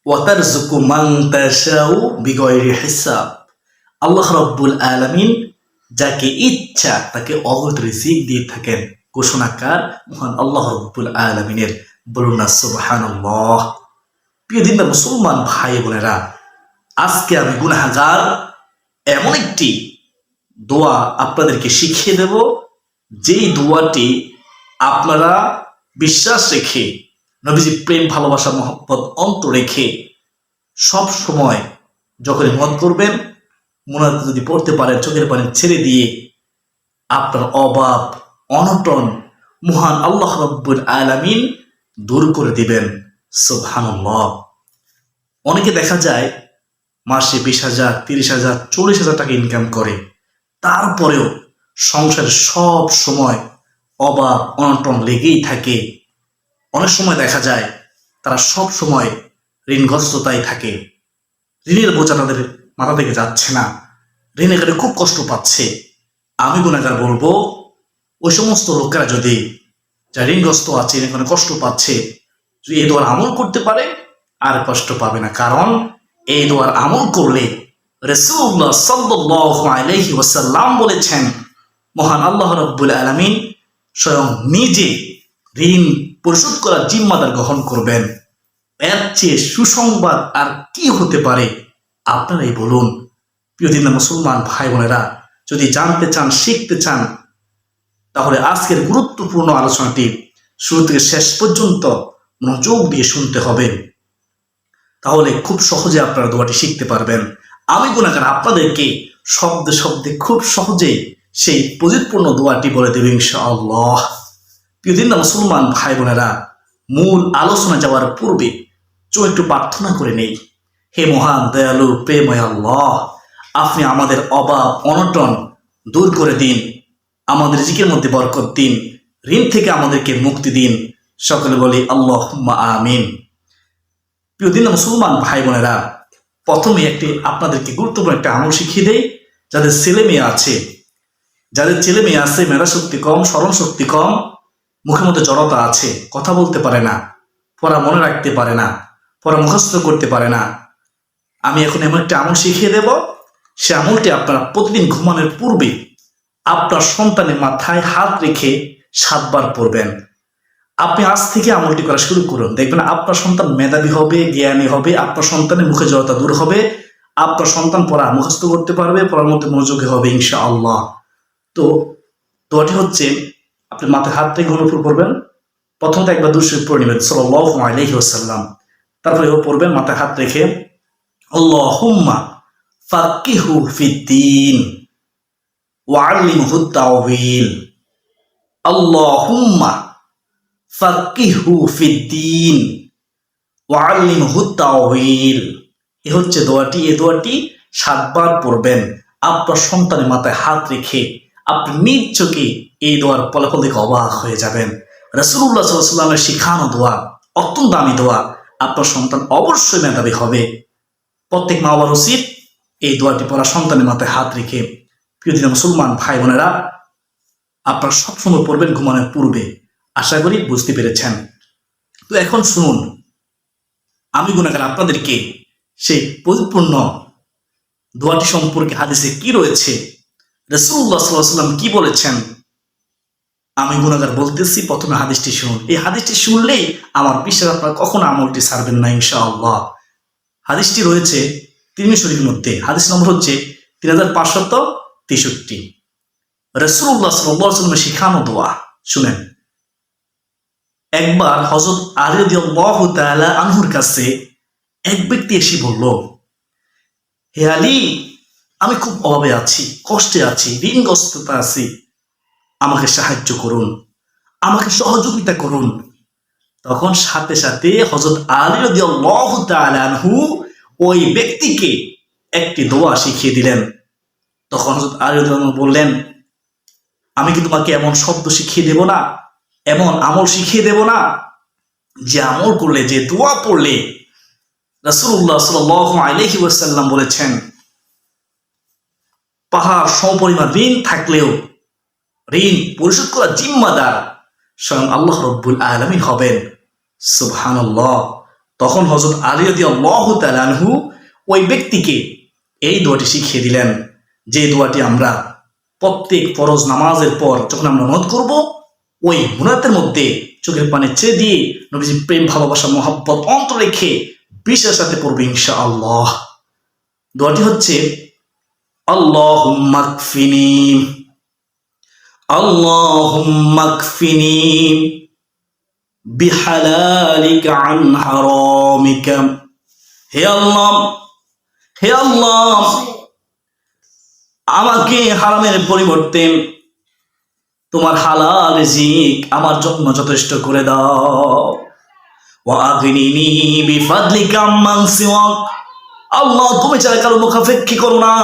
ওয়াতারযুকু মান তাশাউ বিগয়রি হিসাব। আল্লাহ রাব্বুল আলামিন যাকে ইচ্ছা তাকে অগণিত রিজিক দিয়ে থাকেন। ঘোষণাকার মহান আল্লাহ রাব্বুল আলামিনের। বলুন না সুবহানাল্লাহ। প্রিয় দিনদার মুসলমান ভাই বোনেরা, আজকে আমি গুনাহগার এমন একটি দোয়া আপনাদেরকে শিখিয়ে দেব, যেই দোয়াটি আপনারা বিশ্বাস রেখে, নবীজি প্রেম ভালোবাসা মহব্বত অন্তর রেখে সব সময় যখন মত করবেন, মনে যদি পড়তে পারেন, চোখের পানি ছেড়ে দিয়ে আপনার অভাব অনটন মহান আল্লাহ রাব্বুল আলামিন দূর করে দিবেন। সুবহানাল্লাহ। অনেকে দেখা যায় মাসে 20,000, 30,000, 40,000 টাকা ইনকাম করে, তারপরেও সংসারে সব সময় অভাব অনটন লেগেই থাকে। অনেক সময় দেখা যায় তারা সব সময় ঋণগ্রস্ততায় থাকে। ঋণের বোঝা তাদের মাথা থেকে যাচ্ছে না, ঋণে করে খুব কষ্ট পাচ্ছে। আমি গুনাহগার বলবো, ওই সমস্ত লোকেরা যদি যা ঋণগ্রস্ত আছে, এখানে কষ্ট পাচ্ছে, যদি এই দোয়ার আমল করতে পারে আর কষ্ট পাবে না। কারণ এই দোয়ার আমল করলে রাসূলুল্লাহ সাল্লাল্লাহু আলাইহি ওয়াসাল্লাম বলেছেন, মহান আল্লাহ রাব্বুল আলামিন স্বয়ং নিজে ঋণ পরিশোধ করার জিম্মাদার গ্রহণ করবেন। এর চেয়ে সুসংবাদ আর কি হতে পারে? আপনারাই বলুন। প্রিয় দিনদার মুসলমান ভাই বোনেরা, যদি জানতে চান, শিখতে চান, তাহলে আজকের গুরুত্বপূর্ণ আলোচনাটি শুরু থেকে শেষ পর্যন্ত মনোযোগ দিয়ে শুনতে হবে। তাহলে খুব সহজে আপনারা দোয়াটি শিখতে পারবেন। আমি গুনাহগার আপনাদেরকে শব্দে শব্দে খুব সহজেই সেই প্রযুৎপূর্ণ দোয়াটি বলে দেব ইনশাআল্লাহ। প্রিয় দিনদার মুসলমান ভাই বোনেরা, মূল আলোচনা যাওয়ার পূর্বে একটু প্রার্থনা করে নেই। হে মহান দয়ালু প্রেমময় আল্লাহ, আপনি আমাদের অভাব অনটন দূর করে দিন, আমাদের রিজিকের মধ্যে বরকত দিন, ঋণ থেকে আমাদেরকে মুক্তি দিন। সকলে বলি আল্লাহুম্মা আমিন। প্রিয় দিন মুসলমান ভাই বোনেরা, প্রথমে আপনাদেরকে গুরুত্বপূর্ণ একটা আমল শিখিয়ে দেই। যাদের ছেলে মেয়ে আছে, মেধা শক্তি কম, স্মরণ শক্তি কম, মুখের মধ্যে জড়তা আছে, কথা বলতে পারে না, পড়া মনে রাখতে পারে না, পড়া মুখস্থ করতে পারে না, আমি এখন এমন একটা আমল শিখিয়ে দেব। সে আমলটি আপনারা প্রতিদিন ঘুমানোর পূর্বে আপনার সন্তানের মাথায় হাত রেখে 7 বার পড়বেন। আপনি আজ থেকে আমলটি করা শুরু করুন, দেখবেন আপনার সন্তান মেধাবী হবে, জ্ঞানী হবে, আপনার সন্তানের মুখে জড়তা দূর হবে, আপনার সন্তান পড়া মুখস্থ করতে পারবে, পড়ার মধ্যে মনোযোগী হবে ইনশাআল্লাহ। তো দোয়াটি হচ্ছে, আপনি মাথায় হাত রেখে ঘুমের উপর পড়বেন। প্রথমত একবার দুরূদ শরীফ পড়ে নেবেন সাল্লাল্লাহু আলাইহি ওয়াসাল্লাম। তারপরে এবার পড়বেন মাথায় হাত রেখে, আল্লাহুম্মা ফাক্কিহু ফিদ্দীন ওয়া আল্লিমহু তাওয়িল। আল্লাহুম্মা ফাক্কিহু ফিদ্দীন ওয়া আল্লিমহু তাওয়িল। এ হচ্ছে দোয়াটি। এই দোয়াটি 7 বার পড়বেন আপনার সন্তানের মাথায় হাত রেখে। আপনি নিজ চোখে এই দোয়ার ফলাফল দেখে অবাক হয়ে যাবেন। রাসূলুল্লাহ সাল্লাল্লাহু আলাইহি ওয়াসাল্লামের শিখানো দোয়া, অত্যন্ত দামি দোয়া। আপনার সন্তান অবশ্যই মেধাবী হবে। প্রত্যেক মা বাবার উচিত এই দোয়াটি পড়া সন্তানের মাথায় হাত রেখে। প্রিয় দিন মুসলমান ভাই বোনেরা, আপনারা সবসময় পড়বেন ঘুমানোর পূর্বে। আশা করি বুঝতে পেরেছেন। তো এখন শুনুন, আমি গুনাহগার আপনাদেরকে সেই পরিপূর্ণ দোয়াটি সম্পর্কে হাদিসে কি রয়েছে, রাসূলুল্লাহ সাল্লাল্লাহু আলাইহি ওয়াসাল্লাম কি বলেছেন, আমি গুনাহগার বলতেছি। প্রথমে হাদিসটি শুনুন। এই হাদিসটি শুনলেই আমার বিশ্বাস আপনারা কখনো আমলটি ছাড়বেন না ইনশাআল্লাহ। হাদিসটি রয়েছে তিরমিজি শরীফের মধ্যে। হাদিস নম্বর হচ্ছে 3563। রাসূলুল্লাহ সাল্লাল্লাহু আলাইহি ওয়াসাল্লামের শিখানো দোয়া শুনেন। একবার হযরত আলী রাদিয়াল্লাহু তাআলা আনহুর কাছে এক ব্যক্তি এসে বলল, হে আলী, আমি খুব অভাবে আছি, কষ্টে আছি, ঋণগ্রস্ততা আছি, আমাকে সাহায্য করুন, আমাকে সহযোগিতা করুন। তখন সাথে সাথে হযরত আলী রাদিয়াল্লাহু তাআলা আনহু ওই ব্যক্তিকে একটি দোয়া শিখিয়ে দিলেন। তখন হযরত আলী রাদিয়াল্লাহু আনহু বললেন, আমি কি তোমাকে এমন শব্দ শিখিয়ে দেব না, এমন আমল শিখিয়ে দেব না, যে আমল করলে, যে দোয়া পড়লে রাসূলুল্লাহ সাল্লাল্লাহু আলাইহি ওয়াসাল্লাম বলেছেন, পাহাড় সমপরিমাণ ঋণ থাকলেও ঋণ পরিশোধ করার জিম্মাদার স্বয়ং আল্লাহ রাব্বুল আলামিন হবেন। সুবহানাল্লাহ। তখন হযরত আলী রাদিয়াল্লাহু তাআলা আনহু ওই ব্যক্তিকে এই দোয়াটি শিখিয়ে দিলেন, যে দোয়াটি আমরা প্রত্যেক ফরজ নামাজের পর যখন আমরা মুনাজাত করব, ওই মুনাজাতের মধ্যে চোখের পানি ছেড়ে দিয়ে নবীজির প্রেম ভালোবাসা মহব্বত অন্তর রেখে বিশ্বাসের সাথে পড়বে ইনশাআল্লাহ। দোয়াটি হচ্ছে আল্লাহুম্মা কফিনি আল্লাহুম্মা কফিনি বিহালালিকা আন হারামিকা। হে আল্লাহ, হে আল্লাহ, আমাকে হারামের পরিবর্তে তোমার হালাল রিজিক আমার জন্য যথেষ্ট করে দাও। ওয়া আগনিনি বিফাদলিকা আম্মান সিওয়াক। আল্লাহ, তুমি ছাড়া কারো মুখাপেক্ষী করো না।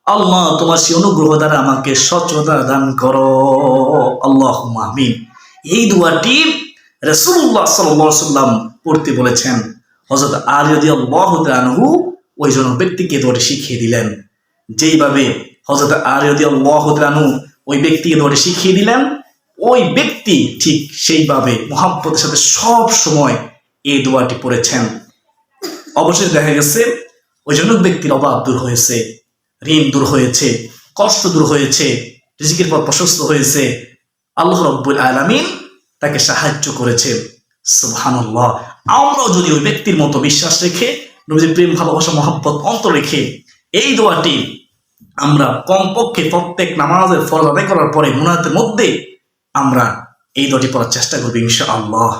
আল্লাহ, তোমার সেই অনুগ্রহ দ্বারা আমাকে সচ্ছলতা দান করো। আল্লাহুম্মা আমিন। এই দোয়াটি রাসূলুল্লাহ সাল্লাল্লাহু আলাইহি ওয়াসাল্লাম পড়তে বলেছেন। হযরত আলী রাদিয়াল্লাহু তাআলা আনহু ওই জন ব্যক্তিকে দোয়াটি শিখিয়ে দিলেন। যেইভাবে হযরত আলী রাদিয়াল্লাহু তাআলা আনহু ওই ব্যক্তিকে দোয়াটি শিখিয়ে দিলেন, ওই ব্যক্তি ঠিক সেইভাবে মুহাব্বতের সাথে সব সময় এই দোয়াটি পড়েছেন। অবশেষে দেখা গেছে ওই জন ব্যক্তির অভাব দূর হয়েছে, ঋণ দূর হয়েছে, কষ্ট দূর হয়েছে, রিজিকের পথ প্রশস্ত হয়েছে। আল্লাহ রাব্বুল আলামিন তাকে সাহায্য করেছে। সুবহানাল্লাহ। আমরাও যদি ওই ব্যক্তির মতো বিশ্বাস রেখে, নবীজির প্রেম ভালোবাসা মহব্বত অন্তর রেখে এই দোয়াটি আমরা কমপক্ষে প্রত্যেক নামাজের ফরজ আদায় করার পরে মুনাজাতের মধ্যে আমরা এই দোয়াটি পড়ার চেষ্টা করব ইনশাআল্লাহ।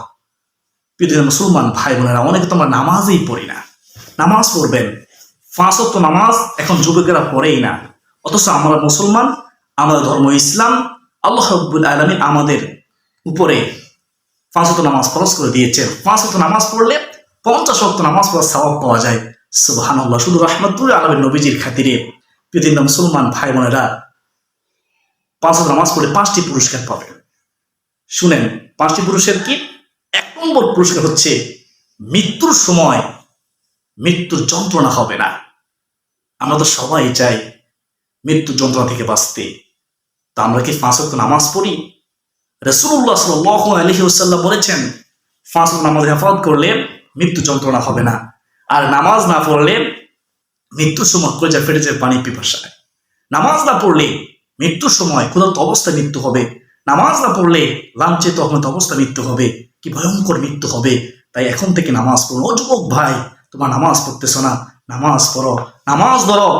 প্রিয় মুসলমান ভাই বোনেরা, অনেকে তো আমরা নামাজই পড়ি না। নামাজ পড়বেন, 5 ওয়াক্ত নামাজ এখন যুবকেরা পড়েই না। অথচ আমরা মুসলমান, আমাদের ধর্ম ইসলাম, আল্লাহ রাব্বুল আলামিন আমাদের উপরে 5 ওয়াক্ত নামাজ ফরজ করে দিয়েছেন। 5 ওয়াক্ত নামাজ পড়লে 50 ওয়াক্ত নামাজ পড়ার সওয়াব পাওয়া যায়। সুবহানাল্লাহ। শুধু রাহমাতুল আলামিন নবীজির খাতিরে পৃথিবীর মুসলমান ভাই বোনেরা 5 ওয়াক্ত নামাজ পড়লে 5টি পুরস্কার পাবেন। শুনেন, 5টি পুরস্কার কি? 1 নম্বর পুরস্কার হচ্ছে মৃত্যুর সময় মৃত্যুর যন্ত্রণা হবে না। আমরা তো সবাই চাই মৃত্যুর যন্ত্রণা থেকে বাঁচতে। তা আমরা কি 5 ওয়াক্ত নামাজ পড়ি? রাসূলুল্লাহ সাল্লাল্লাহু আলাইহি ওয়াসাল্লাম বলেছেন, 5 ওয়াক্ত নামাজ হেফাজত করলে মৃত্যু যন্ত্রণা হবে না। আর নামাজ না পড়লে মৃত্যুর সময় কলেজা ফেটে যায় পানি পিপাসায়। নামাজ না পড়লে মৃত্যুর সময় ক্ষুধার্ত অবস্থায় মৃত্যু হবে। নামাজ না পড়লে লাঞ্ছিত অপমানিত অবস্থায় মৃত্যু হবে। কি ভয়ঙ্কর মৃত্যু হবে। তাই এখন থেকে নামাজ পড়ো। ও যুবক ভাই, তোমার নামাজ পড়তেছ না, নামাজ পড়ো, নামাজ ধরো।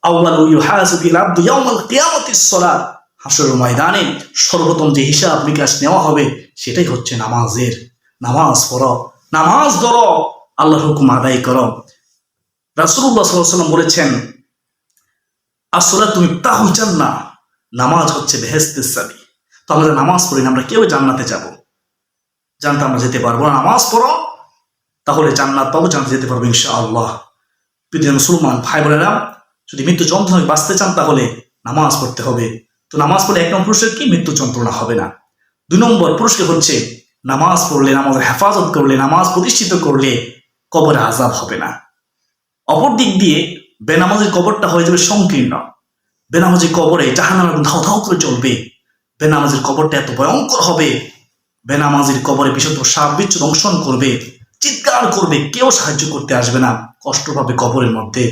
আউয়ালু ইউহাসিবুল আবদু ইয়াউমাল কিয়ামাতিস সালাত। হাসরের ময়দানে সর্বপ্রথম যে হিসাব নিকাশ নেওয়া হবে সেটাই হচ্ছে নামাজের। নামাজ পড়ো, নামাজ ধরো, আল্লাহর হুকুম আদায় করো। রাসূলুল্লাহ সাল্লাল্লাহু আলাইহি ওয়াসাল্লাম বলেছেন, আসসালাতু মিফতাহুল জান্নাহ। নামাজ হচ্ছে বেহেশতের চাবি। তো আমরা নামাজ পড়ি না, আমরা কেউ জান্নাতে যাব? জান্নাতে আমরা যেতে পারবো না। নামাজ পড়ো, তাহলে জান্নাত পাবো, জান্নাতে যেতে পারবো ইনশাআল্লাহ। প্রিয় মুসলমান ভাই বোনেরা, যদি মৃত্যু যন্ত্রণা বাঁচতে চান তাহলে নামাজ পড়তে হবে। তো নামাজ পড়লে 1 নম্বর পুরস্কার কি? মৃত্যু যন্ত্রণা হবে না। 2 নম্বর পুরস্কার হচ্ছে নামাজ পড়লে, নামাজের হেফাজত করলে, নামাজ প্রতিষ্ঠিত করলে কবরে আযাব হবে না। অপর দিক দিয়ে বেনামাজির কবরটা হয়ে যাবে সংকীর্ণ। বেনামাজির কবরে জাহান্নামের আগুন ধাও ধাও করে জ্বলবে। বেনামাজির কবরটা এত ভয়ঙ্কর হবে, বেনামাজির কবরে বিষাক্ত সাপ বিচ্ছু দংশন করবে, চিৎকার করবে, কেউ সাহায্য করতে আসবে না, কষ্ট পাবে কবরের মধ্যে।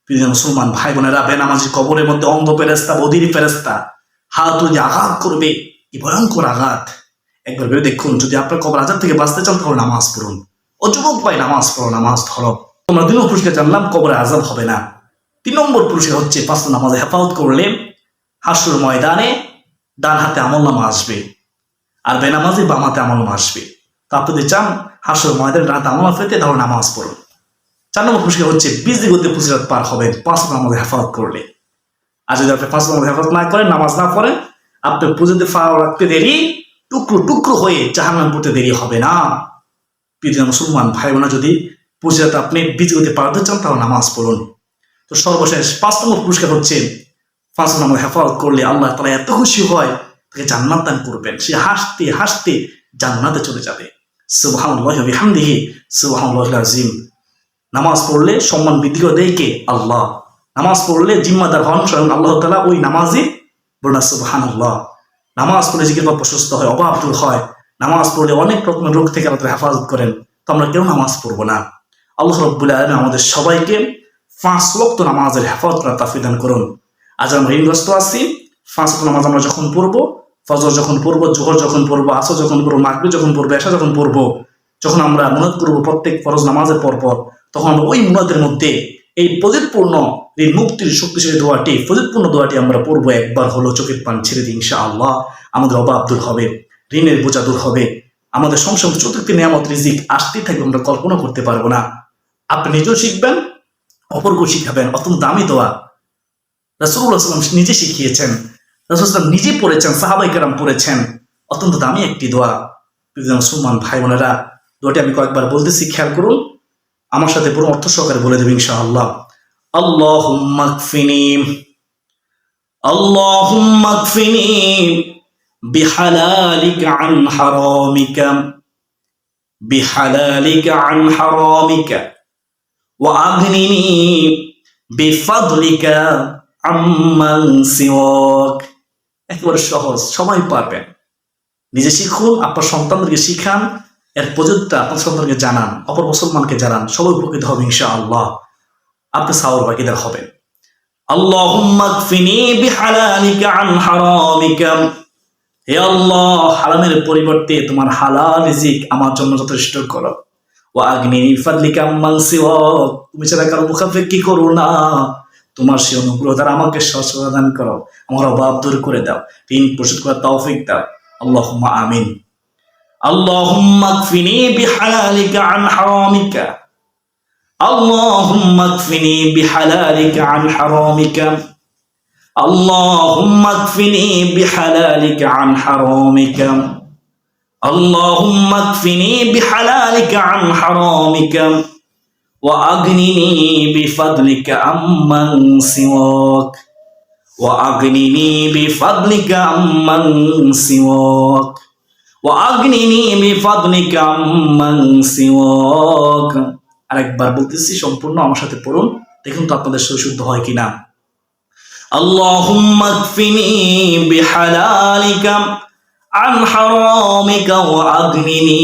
প্রিয় মুসলমান ভাই বোনেরা, বেনামাজির কবরের মধ্যে অন্ধ ফেরেশতা, বধির ফেরেশতা হাত তুলে আঘাত করবে। কি ভয়ঙ্কর আঘাত! একবার ভেবে দেখুন, যদি আপনার কবর আযাব থেকে বাঁচতে চান তাহলে নামাজ পড়ুন। ও যুবক ভাই, নামাজ পড়ো, নামাজ ধরো। তোমরা 2 নম্বর পুরস্কার জানলাম, কবরে আযাব হবে না। 3 নম্বর পুরস্কার হচ্ছে 5 ওয়াক্ত নামাজে হেফাজত করলে হাসরের ময়দানে ডান হাতে আমলনামা আসবে, আর বেনামাজি বাম হাতে আমলনামা আসবে। তো আপনি যদি চান হাসরের ময়দানে ডান হাতে আমলনামা পেতে, তাহলে নামাজ পড়ুন। 4 নম্বর পুরস্কার হচ্ছে 20 গতিতে পুরস্কার পার হবেন 5 ওয়াক্ত নামাজে হেফাজত করলে। আর যদি আপনি 5 ওয়াক্ত নামাজে হেফাজত না করেন, নামাজ না পড়েন, আপনি পুজোতে পা রাখতে দেরি, টুকরো টুকরো হয়ে জাহান্নামে পড়তে দেরি হবে না। প্রিয় মুসলমান ভাই বোনা, যদি পুজোতে আপনি 20 গতিতে পার হতে চান তাহলে নামাজ পড়ুন। তো সর্বশেষ 5 নম্বর পুরস্কার হচ্ছে 5 ওয়াক্ত নামাজ হেফাজত করলে আল্লাহ তাআলা এত খুশি হয়, তাকে জান্নাত দান করবেন। সে হাসতে হাসতে জান্নাতে চলে যাবে। সুবহানাল্লাহি ওয়া বিহামদিহি, সুবহানাল্লাহিল আযীম। নামাজ পড়লে সম্মান বৃদ্ধি করে দেয় কে? আল্লাহ। নামাজ পড়লে জিম্মাদার হন স্বয়ং আল্লাহ তাআলা, ওই নামাজি। বলুন সুবহানাল্লাহ। নামাজ পড়লে জিকির পথ প্রশস্ত হয়, অভাব দূর হয়। নামাজ পড়লে অনেক রকমের রোগ থেকে আল্লাহ হেফাজত করেন। তো আমরা কেউ নামাজ পড়বো না। আল্লাহ রাব্বুল আলামিন আমাদের সবাইকে 5 ওয়াক্ত নামাজের হেফাজত করার তৌফিক দান করুন। আজ আমরা ঋণগ্রস্ত আছি। 5 ওয়াক্ত নামাজ আমরা যখন পড়বো, ফজর যখন পড়বো, জোহর যখন পড়বো, আসর যখন পড়বো, মাগরিব যখন পড়বো, এশা যখন পড়বো, যখন আমরা মুনাত করবো প্রত্যেক ফরজ নামাজের পরপর, তখন আমরা ওই মুনাতের মধ্যে এই ফজিলতপূর্ণ ঋণ মুক্তির শক্তিশালী দোয়াটি, ফজিলতপূর্ণ দোয়াটি আমরা পড়বো। একবার হলো চোখের পানি ছেড়ে দিই, ইনশাআল্লাহ আমাদের অভাব দূর হবে, ঋণের বোঝা দূর হবে, আমাদের সংসার চতুর্থ নিয়ামত রিজিক আসতেই থাকবে, আমরা কল্পনা করতে পারবো না। আপনি নিজেও শিখবেন, অপরকেও শিখাবেন। অত্যন্ত দামি দোয়া, রাসূলুল্লাহ সাল্লাল্লাহু আলাইহি ওয়াসাল্লাম নিজে শিখিয়েছেন, রাসূলুল্লাহ সাল্লাল্লাহু নিজে পড়েছেন, সাহাবায়ে কেরাম পড়েছেন। অত্যন্ত দামি একটি দোয়া। মুসলমান ভাই বোনেরা, দোয়াটি আমি কয়েকবার বলতেছি, খেয়াল করুন, আমার সাথে পুরো অর্থ সহকারে বলে দেবেন ইনশাআল্লাহ। আল্লাহুম্মা কফিনি, আল্লাহুম্মা কফিনি বিহালালিকা আন হারামিকা, বিহালালিকা আন হারামিকা ওয়া আগনিনি বিফাদলিকা আম্মান সিওয়াক। একেবারে সহজ, সবাই পারবেন। নিজে শিখুন, আপনার সন্তানদেরকে শিখান, এর প্রযোজ্যতা আপনার সন্তানকে জানান, অপর মুসলমানকে জানান, সবাই উপকৃত হবে ইনশাআল্লাহ। আপনি সাওয়ার ভাগীদার হবেন। আল্লাহুম্মা কফিনি বিহালালিকা আন হারামিকা, হে আল্লাহ, হারামের পরিবর্তে তোমার হালাল রিজিক আমার জন্য যথেষ্ট করো। ওয়া আগনিনি বিফাদলিকা আম্মান সিওয়াক, তুমি ছাড়া কারো মুখাপেক্ষী করো না, তোমার সেই অনুগ্রহ দ্বারা আমাকে সহযোগিতা দান করো, আমার অভাব দূর করে দাও, ঋণ পরিশোধ করার তৌফিক দাও। আল্লাহুম্মা আমিন। আল্লাহুম্মা কফিনি বিহালালিকা আন হারামিকা, আল্লাহুম্মা কফিনি বিহালালিকা আন হারামিকা, আল্লাহুম্মা কফিনি বিহালালিকা আন হারামিকা, আল্লাহুম্মা কফিনি বিহালালিকা আন হারামিকা ওয়া আগনিনি বিফাদলিকা আম্মান সিওয়াক, ওয়া আগনিনি বিফাদলিকা আম্মান সিওয়াক, ওয়া আগনিনি বিফাদলিকা আম্মান সিওয়াক। আরেকবার বলতেছি, সম্পূর্ণ আমার সাথে পড়ুন, দেখুন তো আপনাদের শুদ্ধ হয় কিনা। আল্লাহুম্মা কফিনি বিহালালিকা আন হারামিকা ওয়া আগনিনি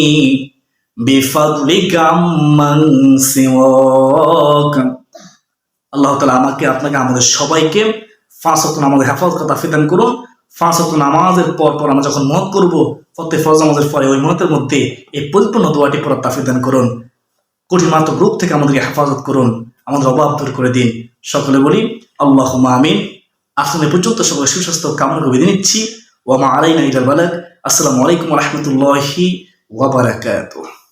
বিফাদলিকা আম্মান সিওয়াক। আল্লাহ তাআলা আমাকে, আপনাকে, আমাদের সবাইকে 5 ওয়াক্ত নামাজের হেফাজত করার তৌফিক দান করুন। 5 ওয়াক্ত নামাজের পর আমরা যখন মুনাত করব, প্রত্যেক ফরজ নামাজের পরে ওই মুনাতের মধ্যে এই পরিপূর্ণ দোয়াটি পড়ার তৌফিক দান করুন। কঠিন মারাত্মক রূপ থেকে আমাদেরকে হেফাজত করুন, আমাদের অভাব দূর করে দিন। সকলে বলি আল্লাহুম্মা আমিন। আসলে পর্যন্ত সকলে সুস্বাস্থ্য কামনা করে বিদায় নিচ্ছি। ওয়া মা আলাইনা ইল্লাল বালাগ। আসসালামু আলাইকুম ওয়া রাহমাতুল্লাহি ওয়া বারাকাতুহু।